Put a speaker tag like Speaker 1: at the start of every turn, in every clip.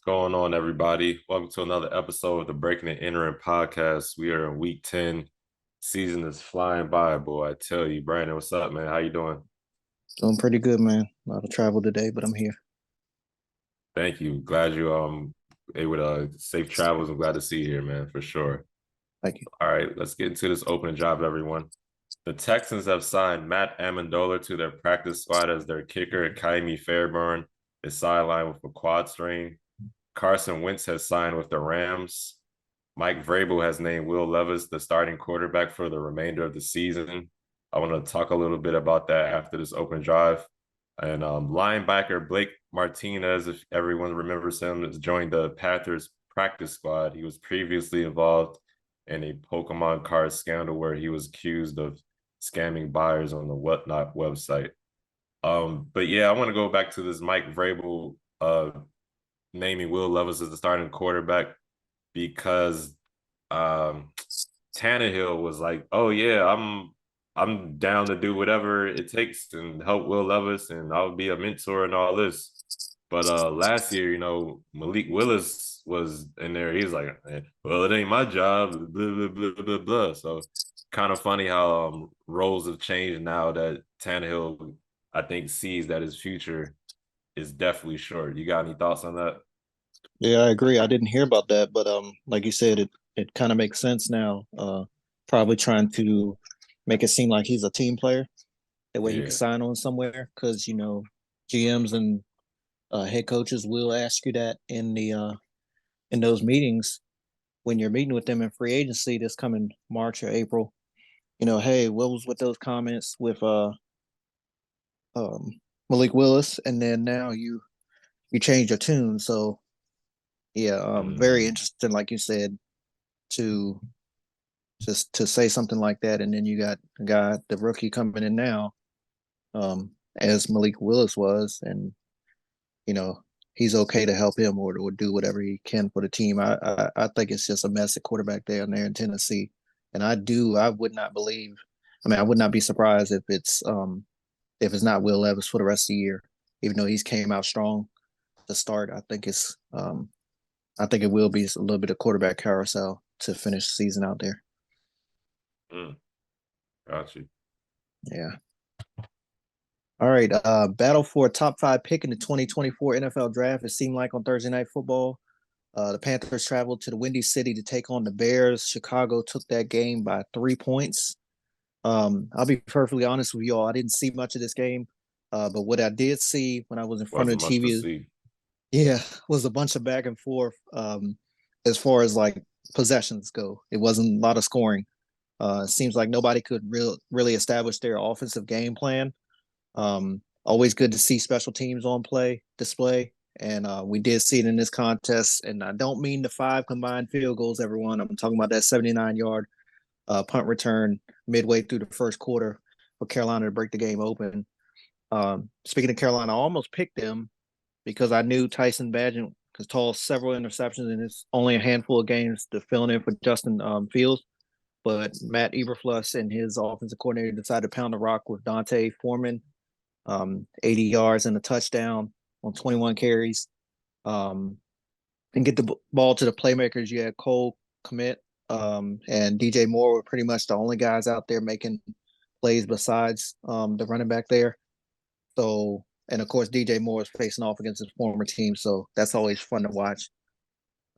Speaker 1: going on, everybody? Welcome to another episode of the Breaking and Entering podcast. We are in week 10. Season is flying by, boy. I tell you, Brandon, what's up, man? How you doing?
Speaker 2: Doing pretty good, man. A lot of travel today, but I'm here.
Speaker 1: Thank you. Glad you able to safe travels. I'm glad to see you here, man, for sure.
Speaker 2: Thank you.
Speaker 1: All right, let's get into this opening drive, everyone. The Texans have signed Matt Amendola to their practice squad as their kicker. Kaimi Fairburn is sidelined with a quad strain. Carson Wentz has signed with the Rams. Mike Vrabel has named Will Levis the starting quarterback for the remainder of the season. I want to talk a little bit about that after this open drive. And linebacker Blake Martinez, if everyone remembers him, has joined the Panthers practice squad. He was previously involved in a Pokemon card scandal where he was accused of scamming buyers on the Whatnot website. But yeah, I want to go back to this Mike Vrabel naming Will Levis as the starting quarterback because Tannehill was like, "Oh yeah, I'm down to do whatever it takes and help Will Levis, and I'll be a mentor and all this." But last year, Malik Willis was in there. He's like, "Well, it ain't my job." Blah blah blah blah blah. So kind of funny how roles have changed now that Tannehill, I think, sees that his future is definitely short. You got any thoughts on that?
Speaker 2: Yeah, I agree. I didn't hear about that, but like you said, it kind of makes sense now. Probably trying to make it seem like he's a team player. That way he can
Speaker 1: Yeah.
Speaker 2: sign on somewhere because GMs and head coaches will ask you that in those meetings when you're meeting with them in free agency this coming March or April. Hey, what was with those comments with um, Malik Willis, and then now you change your tune. So yeah, very
Speaker 1: Mm-hmm.
Speaker 2: interesting, like you said, to just to say something like that, and then you got a guy, the rookie coming in now, as Malik Willis was, and you know he's okay to help him or do whatever he can for the team. I think it's just a mess at quarterback down there in Tennessee, and I would not believe, I mean, I would not be surprised if it's not Will Levis for the rest of the year, even though he's came out strong to start. I think it will be a little bit of quarterback carousel to finish the season out there.
Speaker 1: Mm, got you.
Speaker 2: Yeah. All right. Battle for a top five pick in the 2024 NFL draft. It seemed like on Thursday Night Football, the Panthers traveled to the Windy City to take on the Bears. Chicago took that game by 3 points. I'll be perfectly honest with you all. I didn't see much of this game, but what I did see when I was in front of
Speaker 1: Wasn't
Speaker 2: the
Speaker 1: much to
Speaker 2: TV,
Speaker 1: see.
Speaker 2: yeah, was a bunch of back and forth. As far as like possessions go, it wasn't a lot of scoring. It seems like nobody could really establish their offensive game plan. Always good to see special teams on play display, and we did see it in this contest. And I don't mean the five combined field goals, everyone. I'm talking about that 79-yard punt return midway through the first quarter for Carolina to break the game open. Speaking of Carolina, I almost picked them because I knew Tyson Bagent has tossed several interceptions, and it's only a handful of games to fill in for Justin Fields. But Matt Eberflus and his offensive coordinator decided to pound the rock with Dante Foreman, 80 yards and a touchdown on 21 carries. And get the ball to the playmakers. You had Cole Komet and DJ Moore were pretty much the only guys out there making plays besides the running back there. So, and of course, DJ Moore is facing off against his former team, so that's always fun to watch.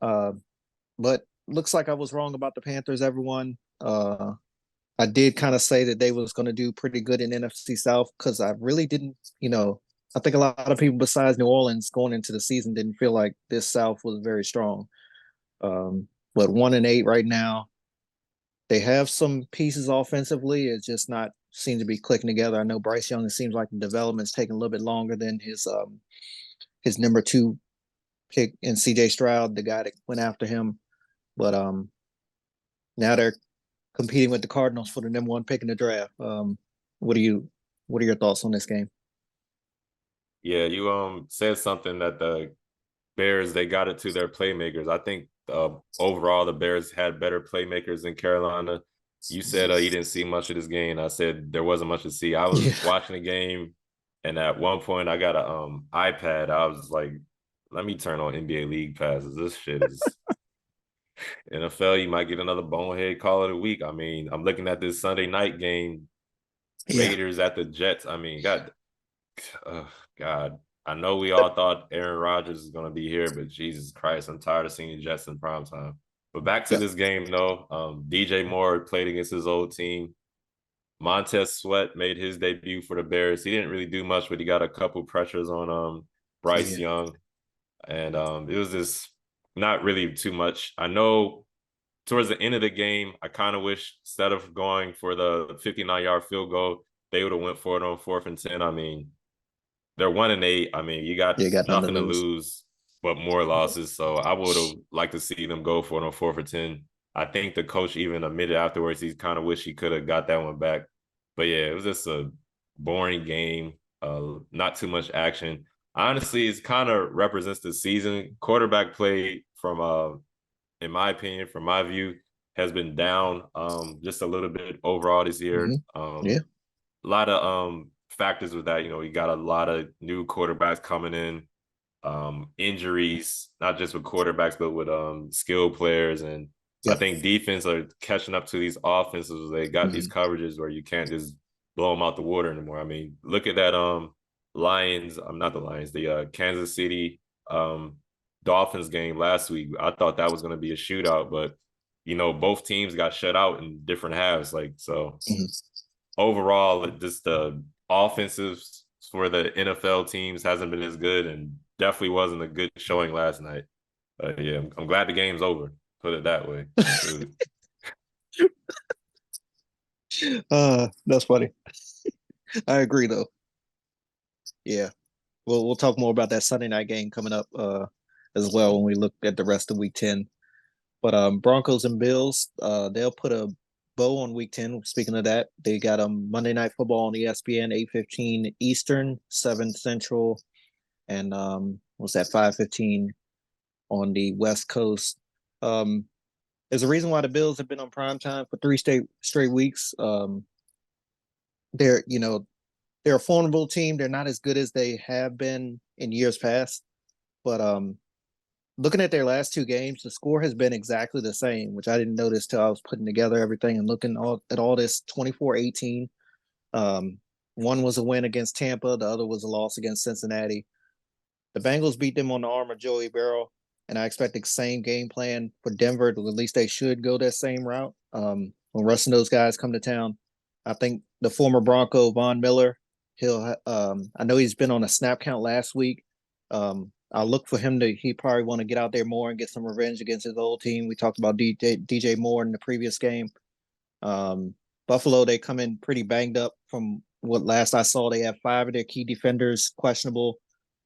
Speaker 2: Uh, but looks like I was wrong about the Panthers. Everyone, I did kind of say that they was going to do pretty good in NFC South because I really didn't, I think a lot of people besides New Orleans going into the season didn't feel like this South was very strong. But 1-8 right now. They have some pieces offensively. It's just not seem to be clicking together. I know Bryce Young. It seems like the development's taking a little bit longer than his number two pick in C.J. Stroud, the guy that went after him. But now they're competing with the Cardinals for the number one pick in the draft. What do you what are your thoughts on this game?
Speaker 1: Yeah, you said something that the Bears they got it to their playmakers. I think overall the Bears had better playmakers than Carolina. You said you didn't see much of this game. I said there wasn't much to see. I was
Speaker 2: Yeah,
Speaker 1: watching the game, and at one point I got a iPad. I was like let me turn on NBA League passes. This shit is NFL. You might get another bonehead call of the week. I mean, I'm looking at this Sunday night game,
Speaker 2: Yeah,
Speaker 1: Raiders at the Jets. I mean, God. I know we all thought Aaron Rodgers is going to be here, but Jesus Christ, I'm tired of seeing the Jets in prime time. But back to
Speaker 2: yep,
Speaker 1: this game, though. DJ Moore played against his old team. Montez Sweat made his debut for the Bears. He didn't really do much, but he got a couple pressures on Bryce
Speaker 2: yeah.
Speaker 1: Young. And it was just not really too much. I know towards the end of the game, I kind of wish instead of going for the 59-yard field goal, they would have went for it on 4th and 10. I mean, they're 1-8. I mean, you got
Speaker 2: You got nothing to
Speaker 1: nothing to
Speaker 2: lose.
Speaker 1: lose but more losses. So I would have liked to see them go for it on 4th and 10. I think the coach even admitted afterwards he kind of wish he could have got that one back. But yeah, it was just a boring game. Not too much action. Honestly, it kind of represents the season. Quarterback play from in my opinion, from my view, has been down just a little bit overall this year.
Speaker 2: Hmm. Yeah.
Speaker 1: A lot of factors with that. You got a lot of new quarterbacks coming in, injuries, not just with quarterbacks, but with skilled players. And I
Speaker 2: Yep.
Speaker 1: think defense are catching up to these offenses. They got these
Speaker 2: Hmm.
Speaker 1: coverages where you can't just blow them out the water anymore. I mean, look at that Lions, I'm not the Lions, the Kansas City Dolphins game last week. I thought that was going to be a shootout, but both teams got shut out in different halves. Like, so
Speaker 2: Hmm.
Speaker 1: overall, just the offensive for the NFL teams hasn't been as good, and definitely wasn't a good showing last night. But yeah, I'm glad the game's over. Put it that way.
Speaker 2: That's funny. I agree though. Yeah. We'll talk more about that Sunday night game coming up as well when we look at the rest of week 10. But Broncos and Bills, they'll put a bow on week 10. Speaking of that, they got Monday Night Football on ESPN, 8:15 Eastern, 7 Central, and what's that, 5:15 on the West Coast. Um, there's a reason why the Bills have been on prime time for three straight weeks. They're they're a formidable team. They're not as good as they have been in years past, but looking at their last two games, the score has been exactly the same, which I didn't notice till I was putting together everything and looking at all this 24-18. Um, one was a win against Tampa, the other was a loss against Cincinnati. The Bengals beat them on the arm of Joey Barrow, and I expect the same game plan for Denver. At least they should go that same route. When Russ and those guys come to town, I think the former Bronco Von Miller, I know he's been on a snap count last week. I'll look for him to. He probably want to get out there more and get some revenge against his old team. We talked about DJ Moore in the previous game. Um, Buffalo, they come in pretty banged up from what last I saw. They have five of their key defenders questionable,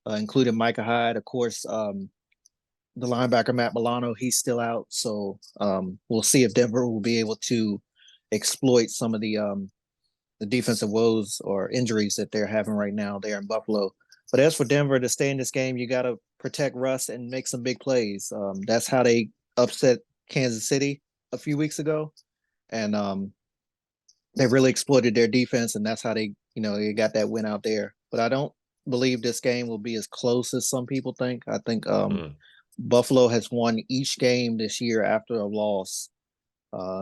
Speaker 2: including Micah Hyde. Of course, the linebacker Matt Milano, he's still out. So we'll see if Denver will be able to exploit some of the defensive woes or injuries that they're having right now there in Buffalo. But as for Denver to stay in this game, you got to protect Russ and make some big plays. That's how they upset Kansas City a few weeks ago, and they really exploited their defense, and that's how they got that win out there. But I don't believe this game will be as close as some people think. I think
Speaker 1: Mm.
Speaker 2: Buffalo has won each game this year after a loss.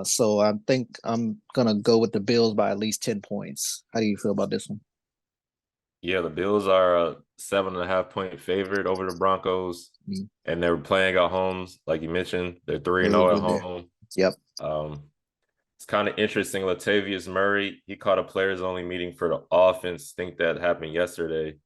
Speaker 2: So I think I'm gonna go with the Bills by at least 10 points. How do you feel about this one?
Speaker 1: Yeah, the Bills are a 7.5-point favorite over the Broncos,
Speaker 2: Mm,
Speaker 1: and they're playing at home. Like you mentioned, they're 3
Speaker 2: they
Speaker 1: and
Speaker 2: look
Speaker 1: 0 at
Speaker 2: good there.
Speaker 1: home.
Speaker 2: Yep.
Speaker 1: Um, it's kind of interesting. Latavius Murray, he caught a players only meeting for the offense. Think that happened yesterday,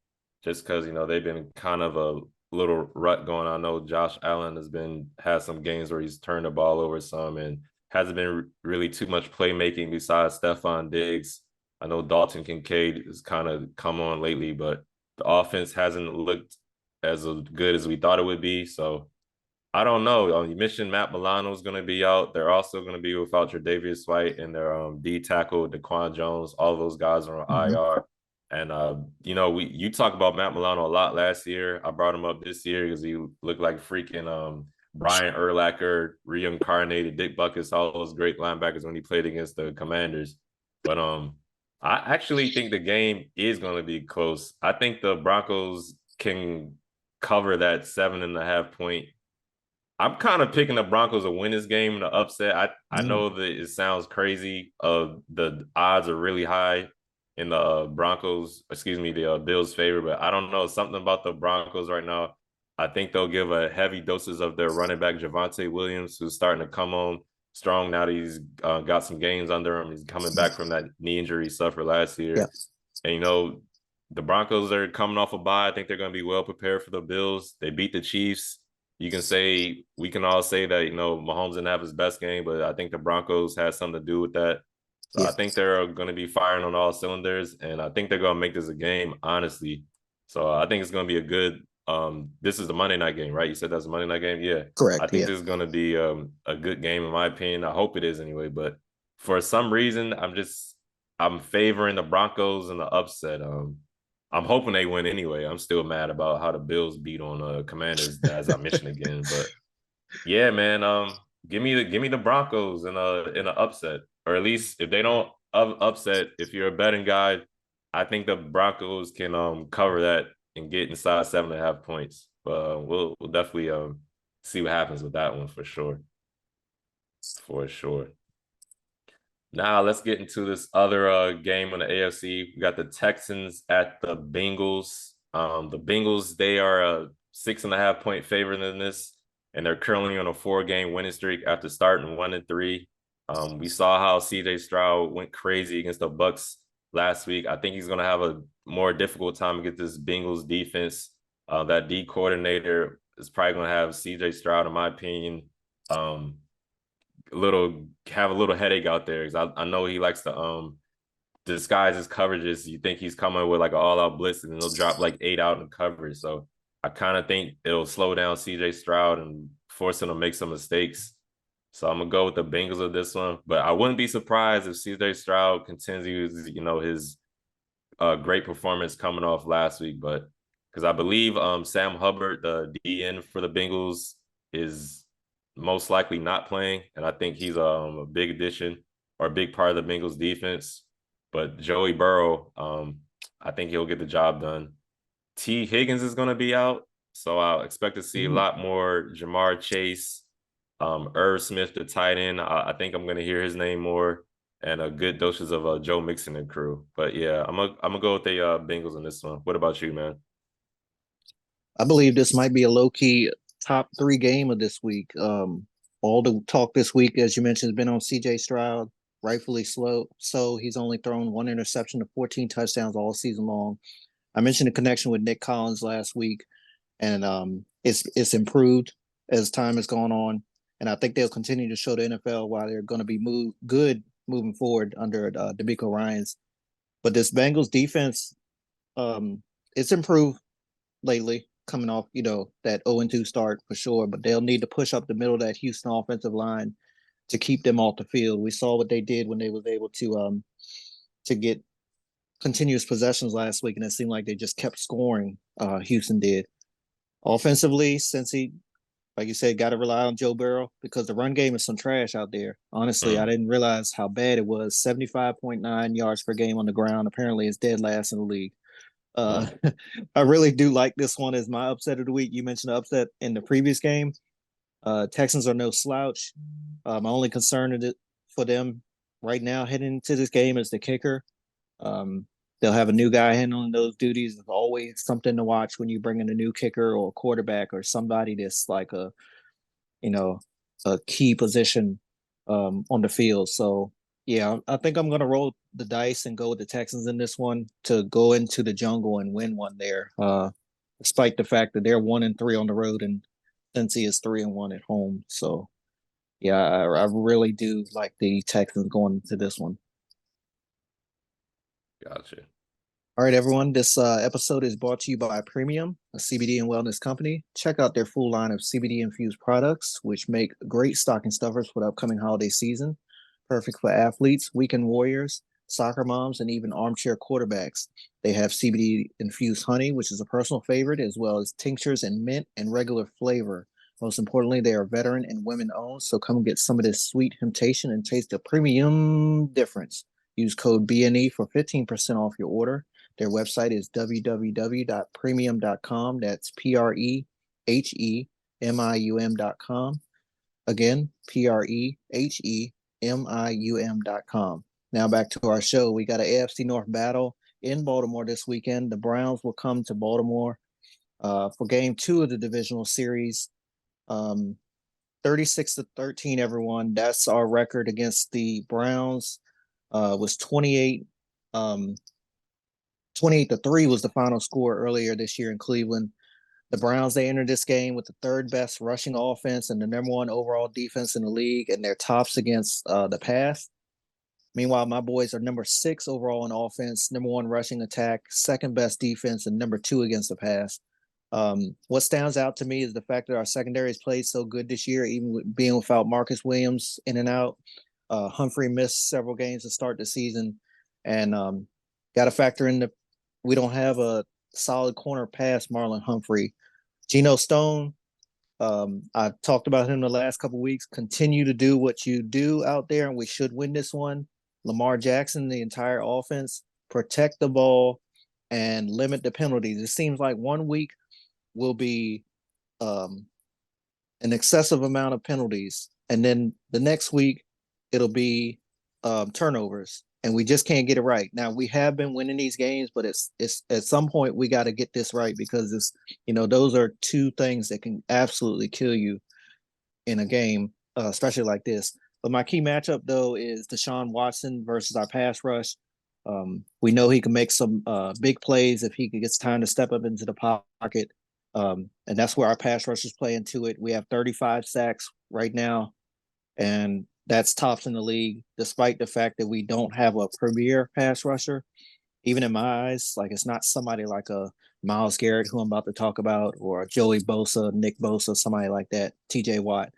Speaker 1: just because they've been kind of a little rut going on. I know Josh Allen had some games where he's turned the ball over some and hasn't been really too much playmaking besides Stephon Diggs. I know Dalton Kincaid has kind of come on lately, but the offense hasn't looked as good as we thought it would be. So I don't know. You mentioned Matt Milano is going to be out. They're also going to be without Tre'Davious White and their D tackle Daquan Jones. All of those guys are on
Speaker 2: Mm-hmm.
Speaker 1: IR. And you talked about Matt Milano a lot last year. I brought him up this year because he looked like freaking Brian Urlacher, reincarnated Dick Buckus, all those great linebackers when he played against the Commanders. But I actually think the game is going to be close. I think the Broncos can cover that 7.5 point. I'm kind of picking the Broncos to win this game in the upset. I
Speaker 2: Mm,
Speaker 1: know that it sounds crazy. The odds are really high in the Broncos, excuse me, the Bills' favor, but I don't know something about the Broncos right now. I think they'll give a heavy doses of their running back Javonte Williams, who's starting to come on strong now that he's got some games under him. He's coming back from that knee injury he suffered last
Speaker 2: yeah,
Speaker 1: year, and the Broncos are coming off a bye. I think they're going to be well prepared for the Bills. They beat the Chiefs. We can all say that Mahomes didn't have his best game, but I think the Broncos had something to do with that. So I
Speaker 2: yeah,
Speaker 1: think they're going to be firing on all cylinders, and I think they're going to make this a game, honestly. So I think it's going to be a good. This is the Monday night game, right? You said that's a Monday night game, yeah. I
Speaker 2: correct.
Speaker 1: think
Speaker 2: Yeah,
Speaker 1: this is going to be a good game in my opinion. I hope it is anyway, but for some reason, I'm favoring the Broncos in the upset. I'm hoping they win anyway. I'm still mad about how the Bills beat on Commanders, as I mentioned again. But yeah, man, give me the Broncos in a upset, or at least if they don't upset, if you're a betting guy, I think the Broncos can cover that and get inside 7.5 points. But we'll definitely see what happens with that one for sure, for sure. Now let's get into this other game on the AFC. We got the Texans at the Bengals. The Bengals, they are a 6.5 point favorite in this, and they're currently on a 4 game winning streak after starting 1-3. We saw how CJ Stroud went crazy against the Bucks last week. I think he's going to have a more difficult time against this Bengals defense. That D coordinator is probably going to have CJ Stroud, in my opinion. Have a little headache out there because I know he likes to disguise his coverages. You think he's coming with like an all-out blitz, and then he'll drop like 8 out in coverage. So I kind of think it'll slow down CJ Stroud and force him to make some mistakes. So I'm gonna go with the Bengals of this one, but I wouldn't be surprised if CJ Stroud continues, his great performance coming off last week. But because I believe Sam Hubbard, the DN for the Bengals, is most likely not playing, and I think he's a big addition or a big part of the Bengals defense. But Joey Burrow, I think he'll get the job done. T. Higgins is going to be out, so I'll expect to see a
Speaker 2: mm.
Speaker 1: lot more Jamar Chase, Irv Smith, the tight end. I think I'm going to hear his name more, and a good doses of Joe Mixon and crew. But yeah, I'm gonna go with the Bengals on this one. What about you, man?
Speaker 2: I believe this might be a low key top three game of this week. All the talk this week, as you mentioned, has been on CJ Stroud, rightfully slow. So he's only thrown one interception to 14 touchdowns all season long. I mentioned the connection with Nick Collins last week, and it's improved as time has gone on. And I think they'll continue to show the NFL why they're going to be good moving forward under DeMeco Ryans. But this Bengals defense, it's improved lately, coming off, that 0-2 start for sure, but they'll need to push up the middle of that Houston offensive line to keep them off the field. We saw what they did when they was able to get continuous possessions last week, and it seemed like they just kept scoring. Houston did. Offensively, since he, like you said, got to rely on Joe Burrow because the run game is some trash out there. Honestly, I
Speaker 1: Hmm.
Speaker 2: didn't realize how bad it was. 75.9 yards per game on the ground. Apparently, it's dead last in the league. Uh,
Speaker 1: Hmm.
Speaker 2: I really do like this one as my upset of the week. You mentioned the upset in the previous game. Texans are no slouch. My only concern for them right now heading into this game is the kicker. Um, they'll have a new guy handling those duties. It's always something to watch when you bring in a new kicker or a quarterback or somebody that's like you know, a key position on the field. So yeah, I think I'm gonna roll the dice and go with the Texans in this one to go into the jungle and win one there. Despite the fact that they're 1-3 on the road and Cincy is 3-1 at home. So yeah, I really do like the Texans going into this one.
Speaker 1: Gotcha.
Speaker 2: All right, everyone. This episode is brought to you by Premium, a CBD and wellness company. Check out their full line of CBD infused products, which make great stocking stuffers for the upcoming holiday season. Perfect for athletes, weekend warriors, soccer moms, and even armchair quarterbacks. They have CBD infused honey, which is a personal favorite, as well as tinctures and mint and regular flavor. Most importantly, they are veteran and women owned, so come get some of this sweet temptation and taste the premium difference. Use code BNE for 15% off your order. Their website is www.premium.com. That's PREHEMIUM.com. Again, PREHEMIUM.com. Now back to our show. We got an AFC North battle in Baltimore this weekend. The Browns will come to Baltimore for game 2 of the divisional series. 36-13, everyone. That's our record against the Browns. Was 28-3 was the final score earlier this year in Cleveland. The Browns, they entered this game with the third best rushing offense and the number 1 overall defense in the league, and they're tops against the pass. Meanwhile, my boys are number 6 overall in offense, number 1 rushing attack, second best defense, and number 2 against the pass. What stands out to me is the fact that our secondary has played so good this year, even with being without Marcus Williams in and out. Humphrey missed several games to start the season, and got to factor in we don't have a solid corner past Marlon Humphrey. Geno Stone, I talked about him the last couple of weeks. Continue to do what you do out there, and we should win this one. Lamar Jackson, the entire offense, protect the ball and limit the penalties. It seems like 1 week will be an excessive amount of penalties, and then the next week it'll be turnovers, and we just can't get it right. Now we have been winning these games, but it's at some point we got to get this right, because those are 2 things that can absolutely kill you in a game, especially like this. But my key matchup though is Deshaun Watson versus our pass rush. We know he can make some big plays if he gets time to step up into the pocket. And that's where our pass rushers play into it. We have 35 sacks right now, and that's tops in the league, despite the fact that we don't have a premier pass rusher. Even in my eyes, like, it's not somebody like a Myles Garrett, who I'm about to talk about, or Joey Bosa, Nick Bosa, somebody like that, TJ Watt.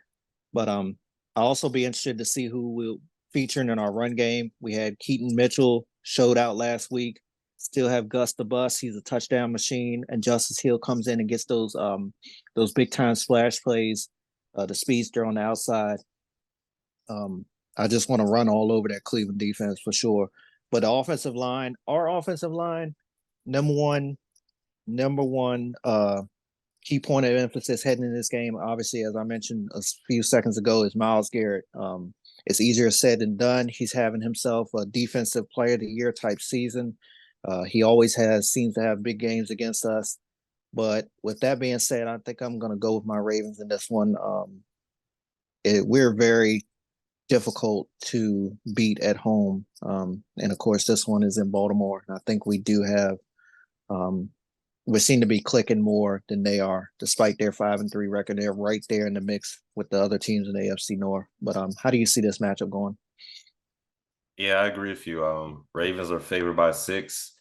Speaker 2: But I'll also be interested to see who will feature in our run game. We had Keaton Mitchell showed out last week. Still have Gus the Bus. He's a touchdown machine, and Justice Hill comes in and gets those big time splash plays. The speedster on the outside. I just want to run all over that Cleveland defense for sure. But the offensive line, our offensive line, number one key point of emphasis heading in this game, obviously, as I mentioned a few seconds ago, is Myles Garrett. It's easier said than done. He's having himself a defensive player of the year type season. He always seems to have big games against us. But with that being said, I think I'm going to go with my Ravens in this one. We're very difficult to beat at home. And of course, this one is in Baltimore. And I think we do have, we seem to be clicking more than they are, despite their 5-3 record. They're right there in the mix with the other teams in the AFC North. But how do you see this matchup going?
Speaker 1: Yeah, I agree with you. Ravens are favored by 6.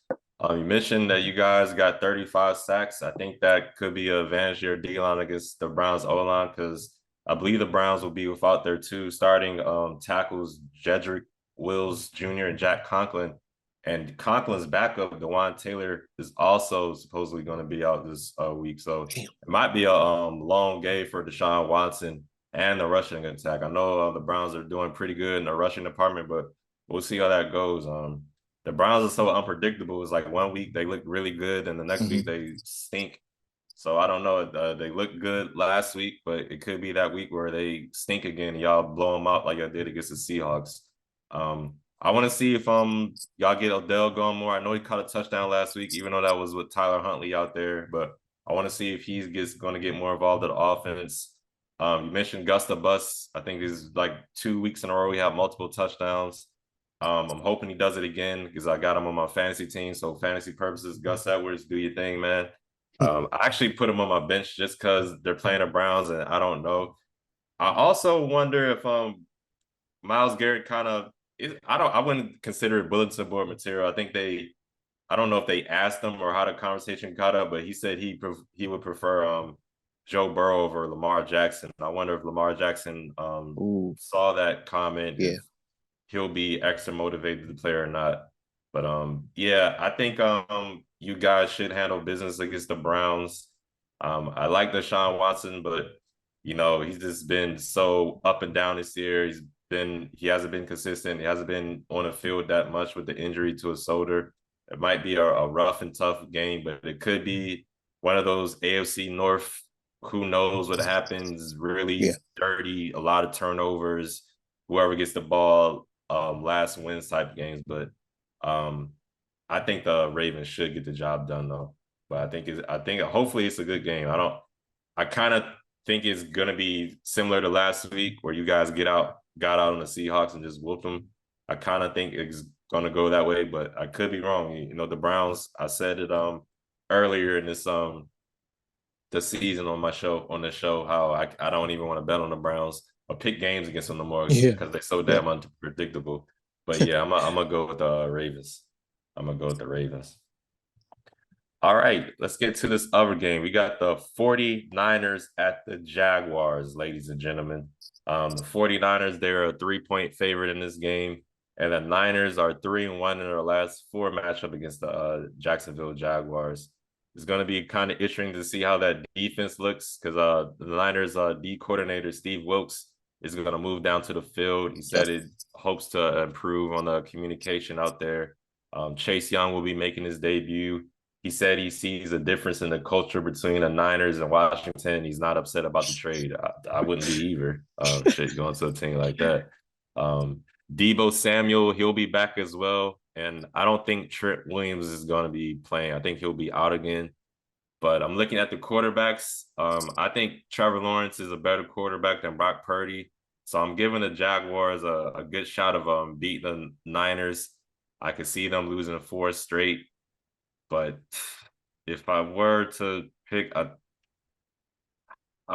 Speaker 1: You mentioned that you guys got 35 sacks. I think that could be an advantage your D-line against the Browns O-line, because I believe the Browns will be without their 2 starting tackles, Jedrick Wills Jr. and Jack Conklin. And Conklin's backup, Dewan Taylor, is also supposedly going to be out this week. So it might be a long game for Deshaun Watson and the rushing attack. I know the Browns are doing pretty good in the rushing department, but we'll see how that goes. The Browns are so unpredictable. It's like 1 week they look really good, and the next week they stink. So I don't know. They looked good last week, but it could be that week where they stink again and y'all blow them out like I did against the Seahawks. I want to see if y'all get Odell going more. I know he caught a touchdown last week, even though that was with Tyler Huntley out there. But I want to see if he's going to get more involved in the offense. You mentioned Gus the Bus. I think this is like 2 weeks in a row we have multiple touchdowns. I'm hoping he does it again, because I got him on my fantasy team. So fantasy purposes, Gus Edwards, do your thing, man. I actually put him on my bench just because they're playing the Browns, and I don't know. I also wonder if Myles Garrett I wouldn't consider it bulletin board material. I don't know if they asked him or how the conversation got up, but he said he would prefer Joe Burrow over Lamar Jackson. I wonder if Lamar Jackson saw that comment, if he'll be extra motivated to play or not. But yeah, I think you guys should handle business against the Browns. I like Deshaun Watson, but he's just been so up and down this year. He hasn't been consistent. He hasn't been on the field that much with the injury to his shoulder. It might be a rough and tough game, but it could be one of those AFC North. Who knows what happens? Really
Speaker 2: Yeah.
Speaker 1: dirty, a lot of turnovers. Whoever gets the ball last wins type games. But um, I think the Ravens should get the job done though. But I think hopefully it's a good game. I kind of think it's gonna be similar to last week where you guys got out on the Seahawks and just whooped them. I kind of think it's gonna go that way, but I could be wrong. You know, the Browns, I said it earlier in this the season on the show how I don't even want to bet on the Browns or pick games against them no more
Speaker 2: Yeah.
Speaker 1: because they're so
Speaker 2: Yeah.
Speaker 1: damn unpredictable. But yeah, I'm gonna go with the Ravens. I'm gonna go with the Ravens. All right, let's get to this other game. We got the 49ers at the Jaguars, ladies and gentlemen. The 49ers, they're a 3-point favorite in this game, and the Niners are 3-1 in their last four matchup against the Jacksonville Jaguars. It's going to be kind of interesting to see how that defense looks because the Niners D coordinator Steve Wilkes is going to move down to the field. He said it hopes to improve on the communication out there. Chase Young will be making his debut. He said he sees a difference in the culture between the Niners and Washington. He's not upset about the trade. I wouldn't be either. Shit, going to a team like that. Um, Debo Samuel, he'll be back as well. And I don't think Trent Williams is going to be playing. I think he'll be out again. But I'm looking at the quarterbacks. I think Trevor Lawrence is a better quarterback than Brock Purdy. So I'm giving the Jaguars a good shot of beating the Niners. I could see them losing four straight. But if I were to pick I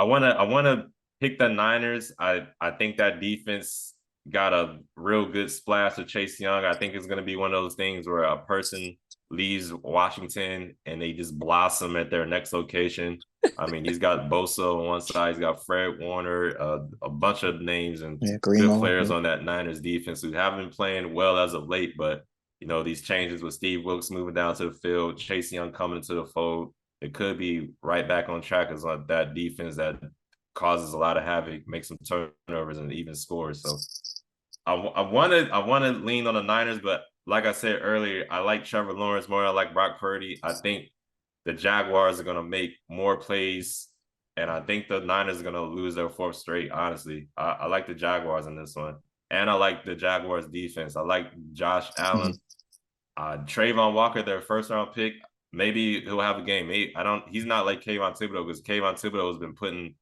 Speaker 1: wanna pick the Niners. I think that defense got a real good splash of Chase Young. I think it's gonna be one of those things where a person leaves Washington and they just blossom at their next location. I mean, he's got Bosa on one side, he's got Fred Warner, a bunch of names and
Speaker 2: Yeah.
Speaker 1: good
Speaker 2: Greenlaw.
Speaker 1: players
Speaker 2: Yeah.
Speaker 1: on that Niners defense who haven't been playing well as of late, but you know, these changes with Steve Wilkes moving down to the field, Chase Young coming into the fold, it could be right back on track as that defense that causes a lot of havoc, makes some turnovers and even scores. So I want to lean on the Niners, but like I said earlier, I like Trevor Lawrence more than I like Brock Purdy. I think the Jaguars are going to make more plays, and I think the Niners are going to lose their fourth straight. Honestly, I like the Jaguars in this one, and I like the Jaguars defense. I like Josh
Speaker 2: Mm-hmm.
Speaker 1: Allen. Trayvon Walker, their first round pick, maybe he'll have a game. Maybe, I don't. He's not like Kayvon Thibodeau because Kayvon Thibodeau has been putting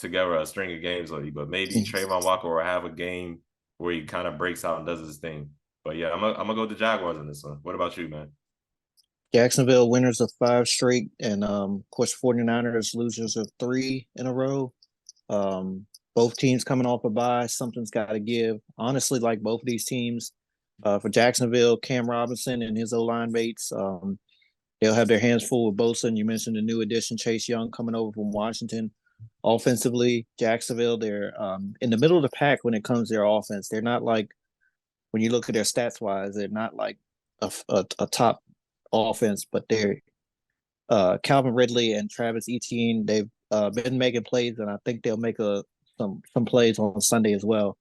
Speaker 1: together a string of games lately. But maybe Trayvon Walker will have a game where he kind of breaks out and does his thing. But yeah, I'm gonna go with the Jaguars in this one. What about you, man?
Speaker 2: Jacksonville winners of 5 straight, and of course 49ers losers of 3 in a row. Both teams coming off a bye. Something's got to give. Honestly, like both of these teams, for Jacksonville, Cam Robinson and his O-line mates, they'll have their hands full with Bosa. And you mentioned the new addition, Chase Young, coming over from Washington. Offensively, Jacksonville, they're in the middle of the pack when it comes to their offense. They're not like, when you look at their stats wise, they're not like a top offense, but they're Calvin Ridley and Travis Etienne. They've been making plays, and I think they'll make some plays on Sunday as well.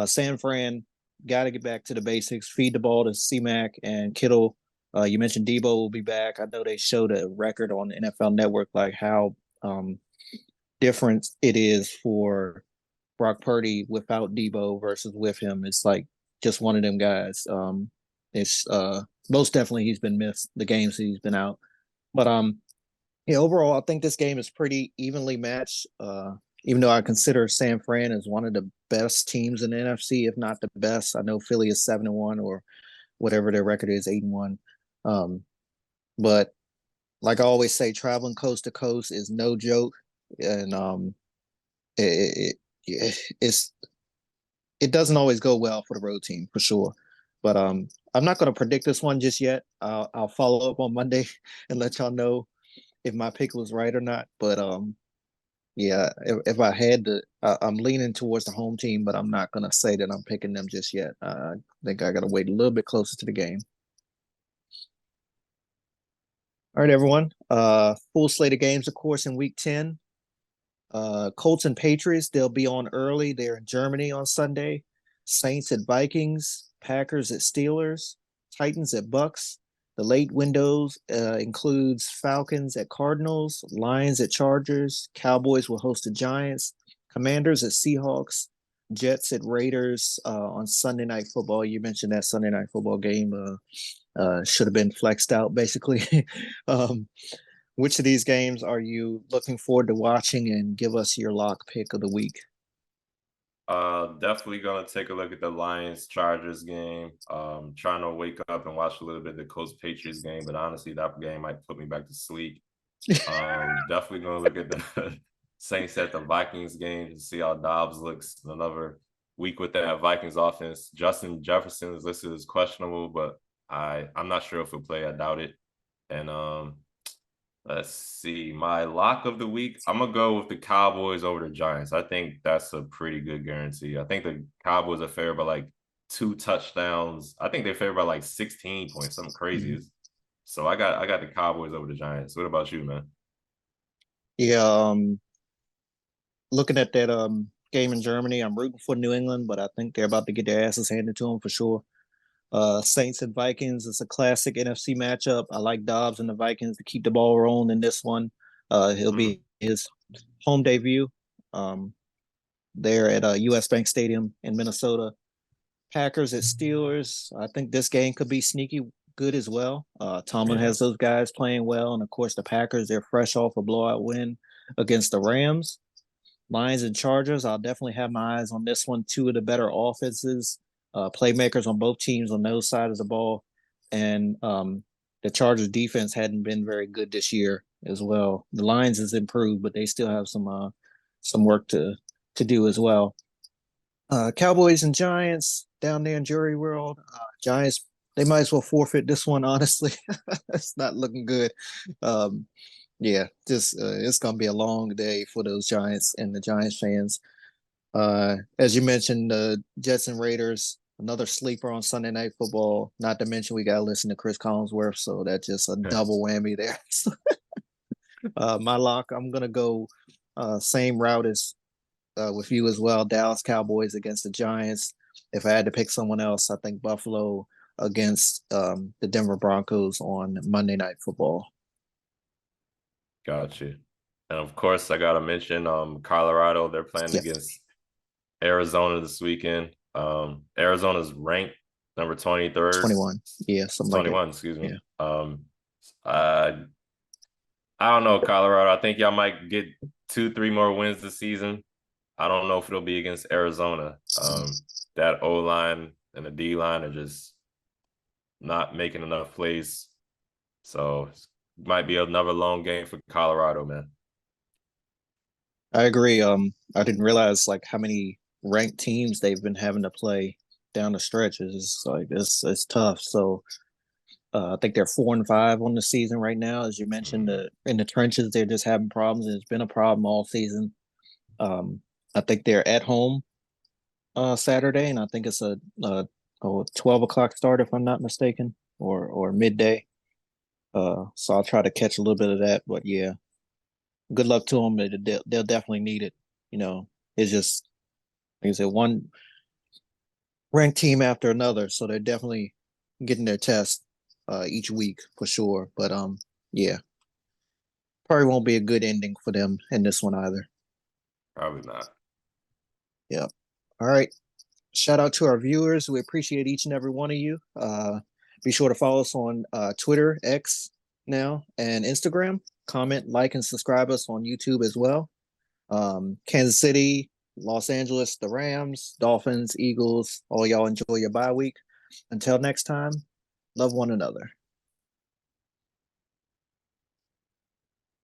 Speaker 2: San Fran got to get back to the basics, feed the ball to C-Mac and Kittle. You mentioned Debo will be back. I know they showed a record on the NFL Network, like how different it is for Brock Purdy without Debo versus with him. It's like just one of them guys. It's most definitely he's been missed the games he's been out. But yeah, overall, I think this game is pretty evenly matched. Even though I consider San Fran as one of the best teams in the NFC, if not the best. I know Philly is 7-1 or whatever their record is, 8-1. But like I always say, traveling coast to coast is no joke, and it's it doesn't always go well for the road team for sure. But I'm not going to predict this one just yet. I'll follow up on Monday and let y'all know if my pick was right or not. But yeah, if I had to, I'm leaning towards the home team, but I'm not going to say that I'm picking them just yet. I think I got to wait a little bit closer to the game. All right, everyone. Full slate of games, of course, in week 10. Colts and Patriots, they'll be on early. They're in Germany on Sunday. Saints at Vikings, Packers at Steelers, Titans at Bucks. The late windows includes Falcons at Cardinals, Lions at Chargers, Cowboys will host the Giants, Commanders at Seahawks, Jets at Raiders on Sunday Night Football. You mentioned that Sunday Night Football game should have been flexed out, basically. um, which of these games are you looking forward to watching, and give us your lock pick of the week?
Speaker 1: Definitely gonna take a look at the Lions Chargers game. Trying to wake up and watch a little bit of the Colts Patriots game, but honestly, that game might put me back to sleep. Definitely gonna look at the Saints at the Vikings game to see how Dobbs looks. Another week with that Vikings offense. Justin Jefferson is listed as questionable, but I'm not sure if he'll play. I doubt it. And let's see. My lock of the week, I'm gonna go with the Cowboys over the Giants. I think that's a pretty good guarantee. I think the Cowboys are favored by like 2 touchdowns. I think they're favored by like 16 points, something crazy. So I got the Cowboys over the Giants. What about you, man?
Speaker 2: Yeah, looking at that game in Germany, I'm rooting for New England, but I think they're about to get their asses handed to them for sure. Saints and Vikings is a classic NFC matchup. I like Dobbs and the Vikings to keep the ball rolling in this one. He'll be his home debut there at US Bank Stadium in Minnesota. Packers at Steelers. I think this game could be sneaky good as well. Tomlin
Speaker 1: Yeah,
Speaker 2: has those guys playing well, and of course the Packers, they're fresh off a blowout win against the Rams. Lions and Chargers, I'll definitely have my eyes on this one. Two of the better offenses, playmakers on both teams on those sides of the ball. And the Chargers defense hadn't been very good this year as well. The Lions has improved, but they still have some work to do as well. Cowboys and Giants down there in Jury World. Giants, they might as well forfeit this one, honestly. It's not looking good. Um, yeah, just it's gonna be a long day for those Giants and the Giants fans. As you mentioned, the Jets and Raiders, another sleeper on Sunday Night Football. Not to mention we gotta listen to Chris Collinsworth, so that's just a double whammy there. My lock, I'm gonna go same route as with you as well. Dallas Cowboys against the Giants. If I had to pick someone else, I think Buffalo against the Denver Broncos on Monday Night Football.
Speaker 1: got you. And of course, I gotta mention Colorado. They're playing
Speaker 2: Yep,
Speaker 1: against Arizona this weekend. Arizona's ranked number 23rd,
Speaker 2: 21. Yeah, something like that.
Speaker 1: 21, excuse me.
Speaker 2: Yeah.
Speaker 1: I I don't know, Colorado. I think y'all might get 2, 3 more wins this season. I don't know if it'll be against Arizona. That O line and the D line are just not making enough plays. So it might be another long game for Colorado, man.
Speaker 2: I agree. I didn't realize like how many ranked teams they've been having to play down the stretch. It's like it's tough. So I think they're 4-5 on the season right now. As you mentioned,
Speaker 1: Mhm.
Speaker 2: in the trenches they're just having problems, and it's been a problem all season. Um, I think they're at home Saturday, and I think it's a 12 o'clock start if I'm not mistaken, or midday. So I'll try to catch a little bit of that. But yeah, good luck to them. They'll definitely need it. You know, it's just like I said, one ranked team after another, so they're definitely getting their test each week for sure. But yeah, probably won't be a good ending for them in this one either.
Speaker 1: Probably not.
Speaker 2: Yeah. All right. Shout out to our viewers. We appreciate each and every one of you. Be sure to follow us on Twitter, X now, and Instagram. Comment, like, and subscribe us on YouTube as well. Kansas City, Los Angeles, the Rams, Dolphins, Eagles. All y'all enjoy your bye week. Until next time, love one another.